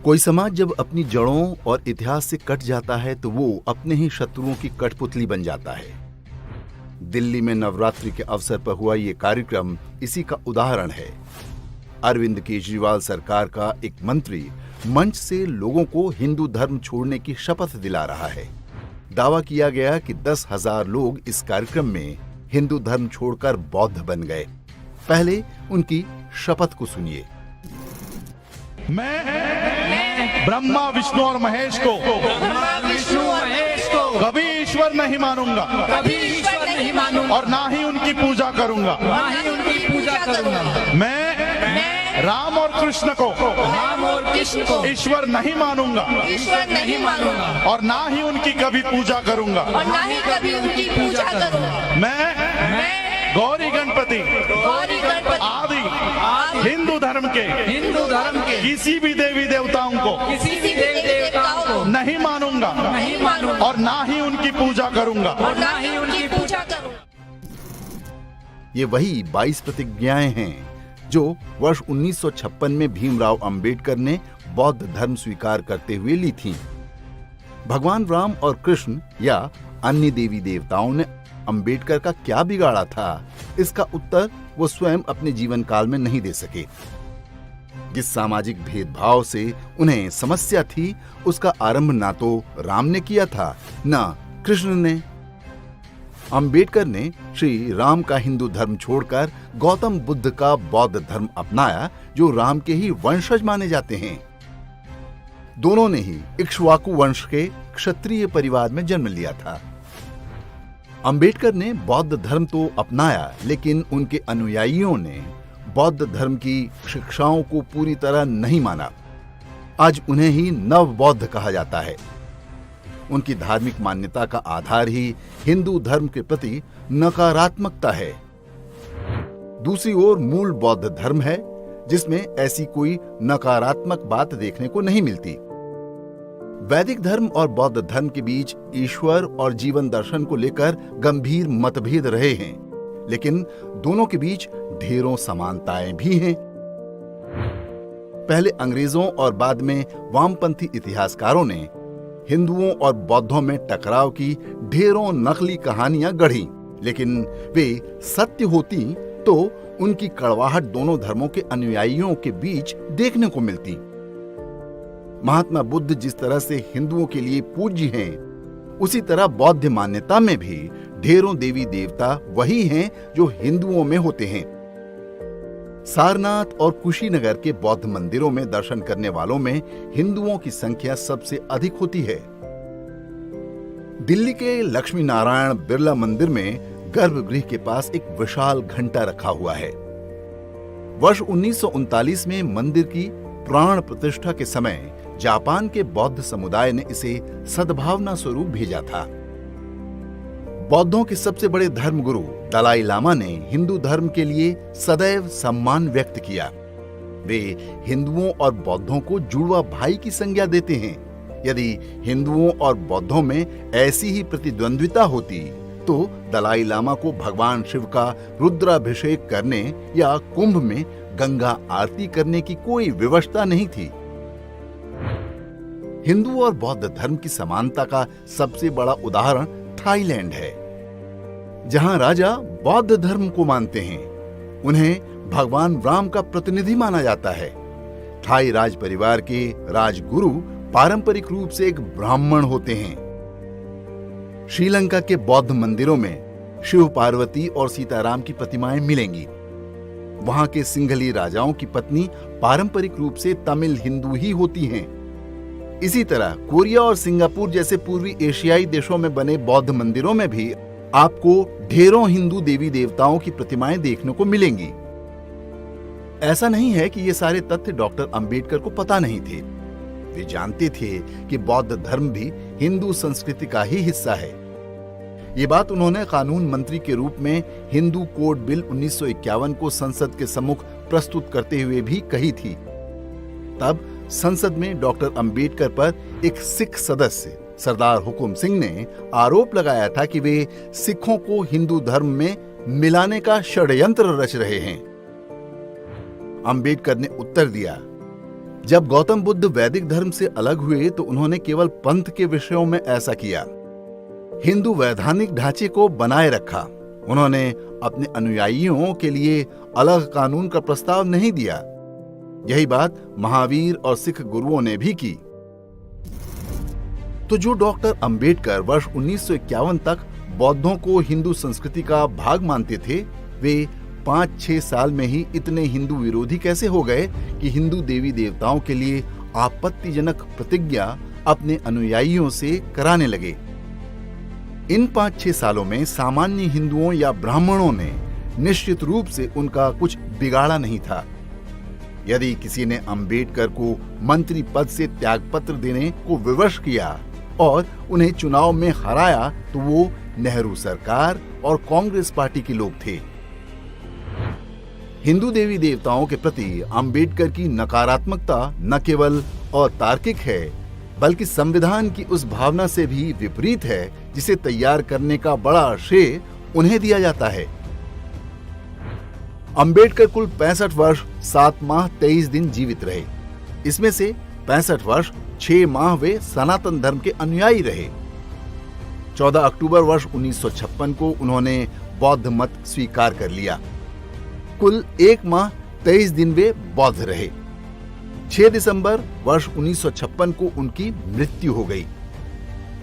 कोई समाज जब अपनी जड़ों और इतिहास से कट जाता है तो वो अपने ही शत्रुओं की कठपुतली बन जाता है। दिल्ली में नवरात्रि के अवसर पर हुआ ये कार्यक्रम इसी का उदाहरण है। अरविंद केजरीवाल सरकार का एक मंत्री मंच से लोगों को हिंदू धर्म छोड़ने की शपथ दिला रहा है। दावा किया गया कि 10,000 लोग इस कार्यक्रम में हिंदू धर्म छोड़कर बौद्ध बन गए। पहले उनकी शपथ को सुनिए। मैं ब्रह्मा विष्णु और महेश को कभी ईश्वर नहीं मानूंगा और ना ही उनकी पूजा करूंगा। मैं राम और कृष्ण को ईश्वर नहीं मानूंगा और ना ही उनकी कभी पूजा करूंगा। मैं गौरी गणपति आदि हिंदू धर्म के किसी भी देवी देवताओं को नहीं मानूंगा और ना ही उनकी पूजा करूंगा। ये वही 22 प्रतिज्ञाएं हैं जो वर्ष 1956 में भीमराव अंबेडकर ने बौद्ध धर्म स्वीकार करते हुए ली थीं। भगवान राम और कृष्ण या अन्य देवी देवताओं ने अंबेडकर का क्या बिगाड़ा था, इसका उत्तर वो स्वयं अपने जीवन काल में नहीं दे सके। जिस सामाजिक भेदभाव से उन्हें समस्या थी, उसका आरंभ ना तो राम ने किया था ना कृष्ण ने। अंबेडकर ने श्री राम का हिंदू धर्म छोड़कर गौतम बुद्ध का बौद्ध धर्म अपनाया, जो राम के ही वंशज माने जाते हैं। दोनों ने ही इक्ष्वाकु वंश के क्षत्रिय परिवार में जन्म लिया था। अंबेडकर ने बौद्ध धर्म तो अपनाया, लेकिन उनके अनुयायियों ने बौद्ध धर्म की शिक्षाओं को पूरी तरह नहीं माना। आज उन्हें ही नव बौद्ध कहा जाता है। उनकी धार्मिक मान्यता का आधार ही हिंदू धर्म के प्रति नकारात्मकता है। दूसरी ओर मूल बौद्ध धर्म है, जिसमें ऐसी कोई नकारात्मक बात देखने को नहीं मिलती। वैदिक धर्म और बौद्ध धर्म के बीच ईश्वर और जीवन दर्शन को लेकर गंभीर मतभेद रहे हैं, लेकिन दोनों के बीच ढेरों समानताएं भी हैं। पहले अंग्रेजों और बाद में वामपंथी इतिहासकारों ने हिंदुओं और बौद्धों में टकराव की ढेरों नकली कहानियां गढ़ी, लेकिन वे सत्य होती तो उनकी कड़वाहट दोनों धर्मों के अनुयायियों के बीच देखने को मिलती। महात्मा बुद्ध जिस तरह से हिंदुओं के लिए पूज्य हैं, उसी तरह बौद्ध मान्यता में भी ढेरों देवी देवता वही हैं जो हिंदुओं में होते हैं। सारनाथ और कुशीनगर के बौद्ध मंदिरों में दर्शन करने वालों में हिंदुओं की संख्या सबसे अधिक होती है। दिल्ली के लक्ष्मी नारायण बिरला मंदिर में गर्भगृह के पास एक विशाल घंटा रखा हुआ है। वर्ष 1939 में मंदिर की प्राण प्रतिष्ठा के समय जापान के बौद्ध समुदाय ने इसे सद्भावना स्वरूप भेजा था। बौद्धों के सबसे बड़े धर्मगुरु दलाई लामा ने हिंदू धर्म के लिए सदैव सम्मान व्यक्त किया। वे हिंदुओं और बौद्धों को जुड़वा भाई की संज्ञा देते हैं। यदि हिंदुओं और बौद्धों में ऐसी ही प्रतिद्वंद्विता होती तो दलाई लामा को भगवान शिव का रुद्राभिषेक करने या कुंभ में गंगा आरती करने की कोई विवशता नहीं थी। हिंदू और बौद्ध धर्म की समानता का सबसे बड़ा उदाहरण थाईलैंड है, जहां राजा बौद्ध धर्म को मानते हैं। उन्हें भगवान राम का प्रतिनिधि माना जाता है। थाई राज परिवार के राजगुरु पारंपरिक रूप से एक ब्राह्मण होते हैं। श्रीलंका के बौद्ध मंदिरों में शिव पार्वती और सीताराम की प्रतिमाएं मिलेंगी। वहां के सिंघली राजाओं की पत्नी पारंपरिक रूप से तमिल हिंदू ही होती हैं। इसी तरह कोरिया और सिंगापुर जैसे पूर्वी एशियाई देशों में बने बौद्ध मंदिरों में भी आपको ढेरों हिंदू देवी देवताओं की प्रतिमाएं देखने को मिलेंगी। ऐसा नहीं है कि ये सारे तथ्य डॉक्टर अंबेडकर को पता नहीं थे। वे जानते थे कि बौद्ध धर्म भी हिंदू संस्कृति का ही हिस्सा है। ये बात उन्होंने कानून मंत्री के रूप में हिंदू कोड बिल 1951 को संसद के सम्मुख प्रस्तुत करते हुए भी कही थी। तब संसद में डॉक्टर अंबेडकर पर एक सिख सदस्य सरदार हुकुम सिंह ने आरोप लगाया था कि वे सिखों को हिंदू धर्म में मिलाने का षड्यंत्र रच रहे हैं। अंबेडकर ने उत्तर दिया, जब गौतम बुद्ध वैदिक धर्म से अलग हुए तो उन्होंने केवल पंथ के विषयों में ऐसा किया। हिंदू वैधानिक ढांचे को बनाए रखा। उन्होंने अपने अनुयायियों के लिए अलग कानून का प्रस्ताव नहीं दिया। यही बात महावीर और सिख गुरुओं ने भी की। तो जो डॉक्टर अंबेडकर वर्ष 1951 तक बौद्धों को हिंदू संस्कृति का भाग मानते थे, वे 5-6 साल में ही इतने हिंदू विरोधी कैसे हो गए कि हिंदू देवी देवताओं के लिए आपत्तिजनक प्रतिज्ञा अपने अनुयायियों से कराने लगे। इन 5-6 सालों में सामान्य हिंदुओं या ब्राह्मणों ने निश्चित रूप से उनका कुछ बिगाड़ा नहीं था। यदि किसी ने अंबेडकर को मंत्री पद से त्यागपत्र देने को विवश किया और उन्हें चुनाव में हराया तो वो नेहरू सरकार और कांग्रेस पार्टी के लोग थे। हिंदू देवी देवताओं के प्रति अंबेडकर की नकारात्मकता न केवल अतार्किक है बल्कि संविधान की उस भावना से भी विपरीत है जिसे तैयार करने का बड़ा श्रेय उन्हें दिया जाता है। अंबेडकर कुल 65 वर्ष 7 माह 23 दिन जीवित रहे। इसमें से 65 वर्ष 6 माह वे सनातन धर्म के अनुयायी रहे। 14 अक्टूबर वर्ष 1956 को उन्होंने बौद्ध मत स्वीकार कर लिया। कुल 1 माह 23 दिन वे बौद्ध रहे। 6 दिसंबर वर्ष 1956 को उनकी मृत्यु हो गई।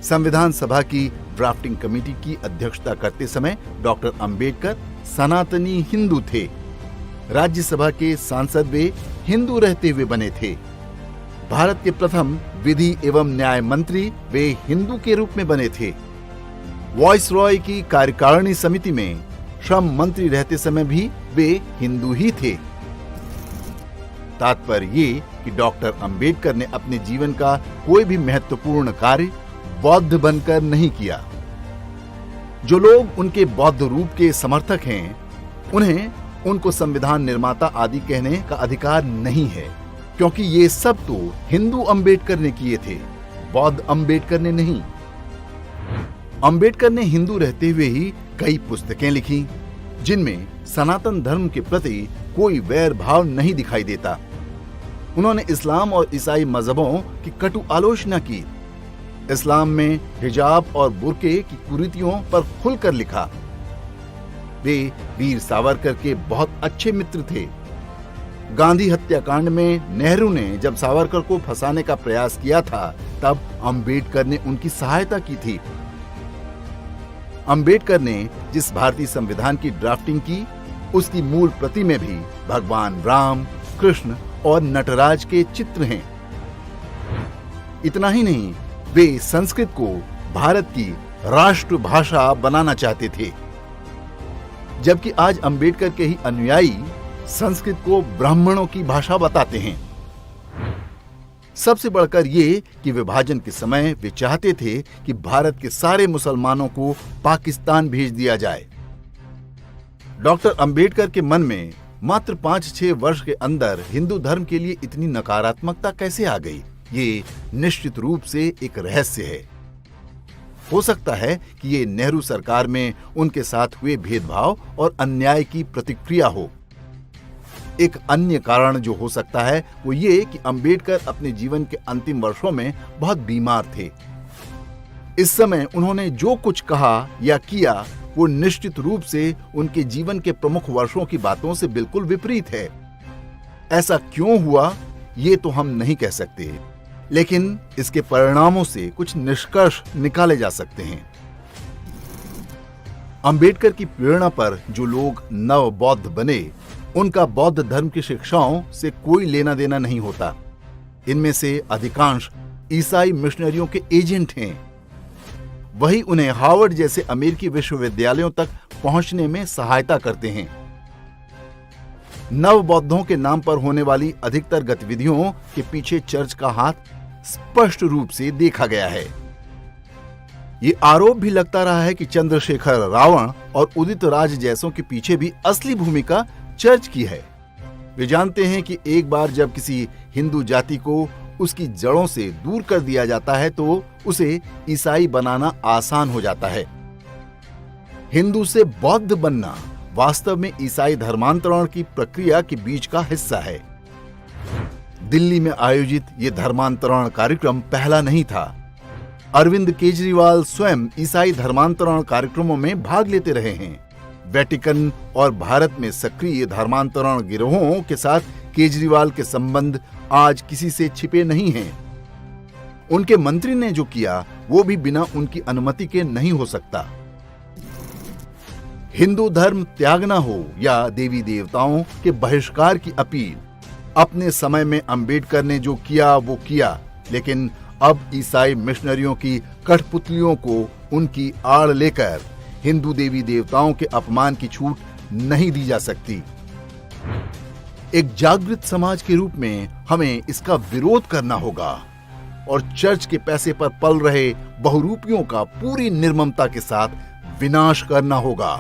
संविधान सभा की ड्राफ्टिंग कमेटी की अध्यक्षता करते समय डॉक्टर अंबेडकर सनातनी हिंदू थे। राज्यसभा के सांसद वे हिंदू रहते हुए बने थे। भारत के प्रथम विधि एवं न्याय मंत्री वे हिंदू के रूप में बने थे। वॉइसरॉय की कार्यकारिणी समिति में श्रम मंत्री रहते समय भी वे हिंदू ही थे। तात्पर्य ये कि डॉक्टर अंबेडकर ने अपने जीवन का कोई भी महत्वपूर्ण कार्य बौद्ध बनकर नहीं किया। जो लोग उनके बौद्ध रूप के समर्थक हैं, उन्हें उनको संविधान निर्माता आदि कहने का अधिकार नहीं है, क्योंकि ये सब तो हिंदू अंबेडकर ने किए थे, बौद्ध अंबेडकर ने नहीं। अंबेडकर ने हिंदू रहते हुए ही कई पुस्तकें लिखी जिनमें सनातन धर्म के प्रति कोई वैर भाव नहीं दिखाई देता। उन्होंने इस्लाम और ईसाई मजहबों की कटु आलोचना की। इस्लाम में हिजाब और बुर्के की कुरीतियों पर खुलकर लिखा। वे वीर सावरकर के बहुत अच्छे मित्र थे। गांधी हत्याकांड में नेहरू ने जब सावरकर को फंसाने का प्रयास किया था, तब अंबेडकर ने उनकी सहायता की थी। अंबेडकर ने जिस भारतीय संविधान की ड्राफ्टिंग की, उसकी मूल प्रति में भी भगवान राम, कृष्ण और नटराज के चित्र हैं। इतना ही नहीं, वे संस्कृत को भारत की राष्ट्रभाषा बनाना चाहते थे, जबकि आज अंबेडकर के ही अनुयायी संस्कृत को ब्राह्मणों की भाषा बताते हैं। सबसे बढ़कर ये कि विभाजन के समय वे चाहते थे कि भारत के सारे मुसलमानों को पाकिस्तान भेज दिया जाए। डॉक्टर अंबेडकर के मन में मात्र 5-6 वर्ष के अंदर हिंदू धर्म के लिए इतनी नकारात्मकता कैसे आ गई, ये निश्चित रूप से एक रहस्य है। हो सकता है कि ये नेहरू सरकार में उनके साथ हुए भेदभाव और अन्याय की प्रतिक्रिया हो। एक अन्य कारण जो हो सकता है वो ये कि अंबेडकर अपने जीवन के अंतिम वर्षों में बहुत बीमार थे। इस समय उन्होंने जो कुछ कहा या किया वो निश्चित रूप से उनके जीवन के प्रमुख वर्षों की बातों से बिल्कुल विपरीत है। ऐसा क्यों हुआ ये तो हम नहीं कह सकते, लेकिन इसके परिणामों से कुछ निष्कर्ष निकाले जा सकते हैं। अंबेडकर की प्रेरणा पर जो लोग नव बौद्ध बने, उनका बौद्ध धर्म की शिक्षाओं से कोई लेना देना नहीं होता। इनमें से अधिकांश ईसाई मिशनरियों के एजेंट हैं। वही उन्हें हार्वर्ड जैसे अमेरिकी विश्वविद्यालयों तक पहुंचने में सहायता करते हैं। नव बौद्धों के नाम पर होने वाली अधिकतर गतिविधियों के पीछे चर्च का हाथ स्पष्ट रूप से देखा गया है। ये आरोप भी लगता रहा है कि चंद्रशेखर रावण और उदित राज जैसों के पीछे भी असली भूमिका चर्च की है। वे जानते हैं कि एक बार जब किसी हिंदू जाति को उसकी जड़ों से दूर कर दिया जाता है तो उसे ईसाई बनाना आसान हो जाता है। हिंदू से बौद्ध बनना वास्तव में ईसाई धर्मांतरण की प्रक्रिया के बीच का हिस्सा है। दिल्ली में आयोजित ये धर्मांतरण कार्यक्रम पहला नहीं था। अरविंद केजरीवाल स्वयं ईसाई धर्मांतरण कार्यक्रमों में भाग लेते रहे हैं। वेटिकन और भारत में सक्रिय धर्मांतरण गिरोहों के साथ केजरीवाल के संबंध आज किसी से छिपे नहीं हैं। उनके मंत्री ने जो किया वो भी बिना उनकी अनुमति के नहीं हो सकता। हिंदू धर्म त्यागना हो या देवी देवताओं के बहिष्कार की अपील, अपने समय में अंबेडकर ने जो किया वो किया, लेकिन अब ईसाई मिशनरियों की कठपुतलियों को उनकी आड़ लेकर हिंदू देवी देवताओं के अपमान की छूट नहीं दी जा सकती। एक जागृत समाज के रूप में हमें इसका विरोध करना होगा और चर्च के पैसे पर पल रहे बहुरूपियों का पूरी निर्ममता के साथ विनाश करना होगा।